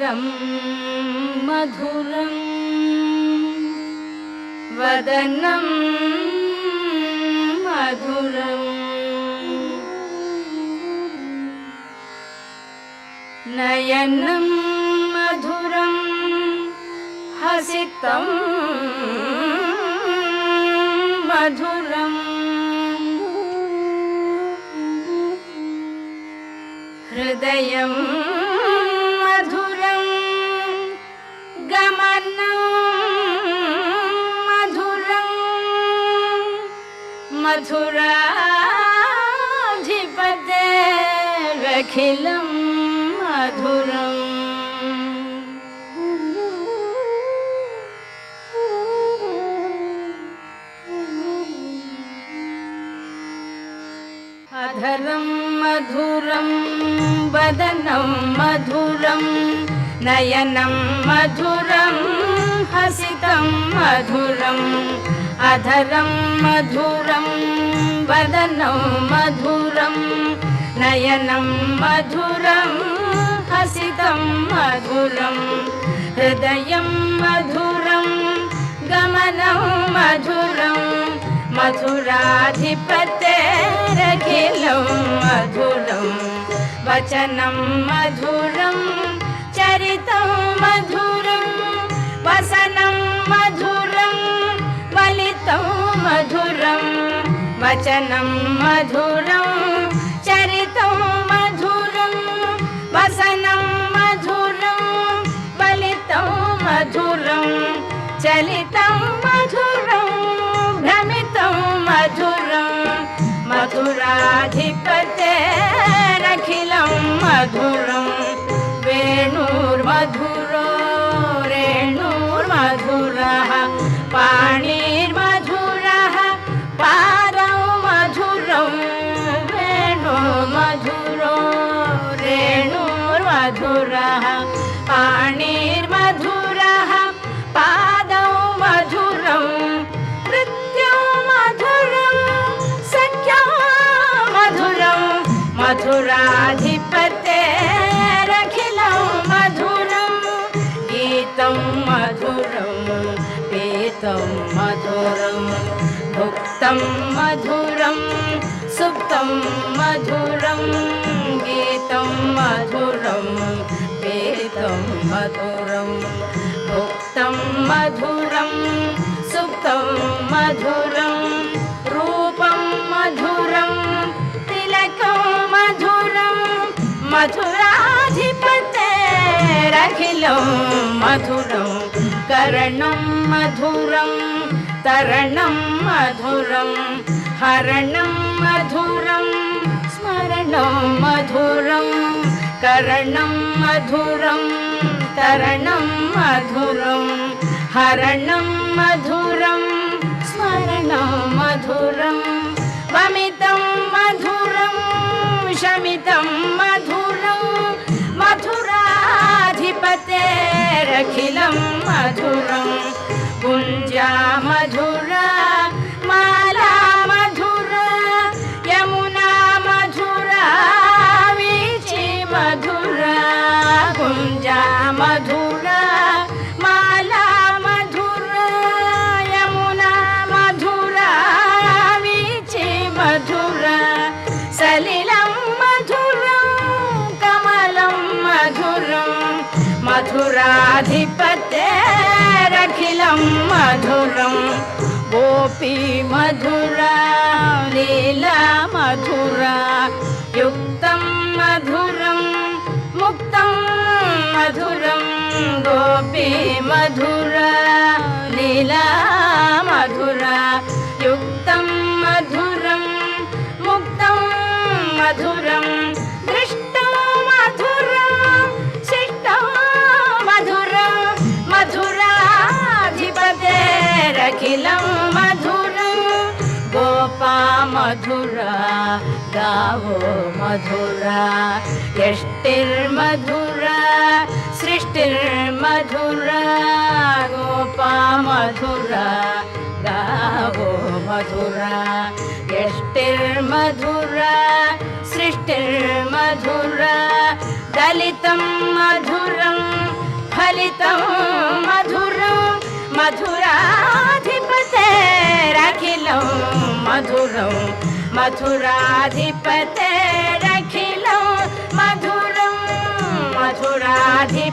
मधुरं मधुरं वदनं मधुरम् नयनं मधुरं हसितं मधुरम् हृदयं मधुरं गमनं मधुरं मधुराधिपतेरखिलं मधुरम् अधरं मधुरं वदनं मधुरं नयनं मधुरं हसितं मधुरम् अधरं मधुरं वदनं मधुरं नयनं मधुरं हसितं मधुरं हृदयं मधुरं गमनं मधुरं मधुराधिपतेरखिलं मधुरं वचनं मधुरं चरितं मधुरं वसनं मधुरं वलितं मधुरं वचनं मधुरं चरितं मधुरं वसनं मधुरं वलितं मधुरं चलितं मधुरं भ्रमितं मधुरं मधुराधिपतेरखिलं मधुरं वेणुर्मधुरो रेणुर्मधुरः पाणिर्मधुरः पादौ मधुरं वेणुर्मधुरो रेणुर्मधुरः पाणिर्मधुरः पादौ मधुरं नृत्यं मधुरं सख्यं मधुरं मधुराधिपतेरखिलं मधुरं गीतं मधुरं पीतं मधुरं भुक्तं मधुरं सुप्तं मधुरं गीतं मधुरं पीतं मधुरं भुक्तं मधुरं सुप्तं मधुरं रूपं मधुरं तिलकं मधुरं मधुराधिपतेरखिलं मधुरं कर्णं मधुरं तरणं मधुरं हरणं मधुरं स्मरणं मधुरं कर्णं मधुरं तरणं मधुरं हरणं मधुरं स्मरणं मधुरं वमितं मधुरं शमितं मधुरं मधुराधिपतेरखिलं मधुरं गुञ्जा मधुरा माला मधुरा यमुना मधुरा वीची मधुरा गुञ्जा मधुरा माला मधुरा यमुना मधुरा वीची मधुरा सलिलं मधुरं कमलं मधुरं मधुराधिपतेरखिलं मधुरं गोपी मधुरा लीला मधुरा युक्तं मधुरं मुक्तं मधुरं गोपी मधुरा लीला मधुरा युक्तं मधुरं मुक्तं मधुरं दृष्टं मधुरं शिष्टं मधुरं मधुराधिपतेरखिलं मधुरं गोपा मधुरा गावो मधुरा यष्टिर्मधुरा सृष्टिर्मधुरा गोपा मधुरा गावो मधुरा यष्टिर्मधुरा सृष्टिर्मधुरा दलितं मधुरं ललितं मधुरं मधुराधिपतेरखिलं मधुरं मथुराधिपतेरखिलं मधुरं मथुराधिपतेरखिलं